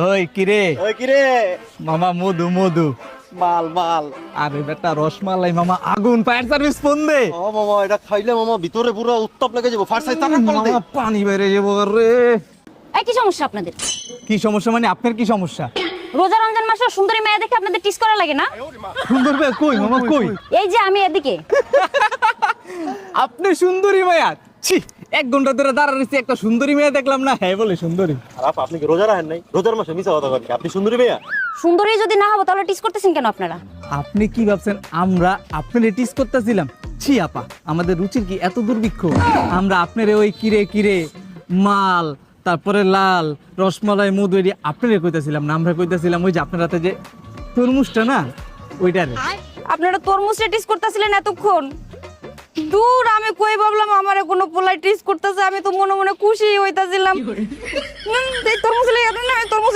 ওই কিরে মামা, মধু মধু মাল মাল। আরে বেটা রসমালাই মামা, আগুন ফায়ার সার্ভিস ফোন দে। ও মামা, এটা খাইলে মামা ভিতরে পুরো উত্তাপ লেগে যাবো। ফার্স্ট সাইজ তারপর কল দে। মামা পানি বেড়ে যাবো রে। এই কি সমস্যা আপনাদের? কি সমস্যা মানে? আপনার কি সমস্যা? রোজা রমজান মাসে সুন্দরী মেয়ে দেখে আপনাদের টিস করা লাগে না? সুন্দর ভাই কই মামা, কই? এই যে আমি এদিকে। আপনি সুন্দরী মায়া? ছি, 1 ঘন্টা ধরে দাঁড়া রয়েছি, একটা সুন্দরী মেয়ে দেখলাম না। হ্যাঁ বলে সুন্দরী। আর আপনি কি রোজা রাখেন নাই? রোজার মাসে মিছা কথা বলেন। আপনি সুন্দরী মেয়া? সুন্দরী যদি না হবো তাহলে টিস করতেছেন কেন আপনারা? আপনি কি ভাবছেন আমরা আপনার টিস করতেছিলাম? ছি আপা, আমাদের রুচির কি এত দুর্ভিক্ষ? আমরা আপনার ওই কিরে কিরে মাল, তারপরে লাল রসমালাই মধু এটি আপনারে কইতাছিলাম না, আমরা কইতাছিলাম ওই যে আপনার হাতে যে তরমুজটা না, ওইটারে। আপনারা তরমুজে টিস করতেছিলেন এতক্ষণ। দূর, আমি কই ভাবলাম আমারে কোনো পোলাই টিস করতেছে, আমি তো মনে মনে খুশি হইতাছিলাম। এই তরমুজ লাগে না, তরমুজ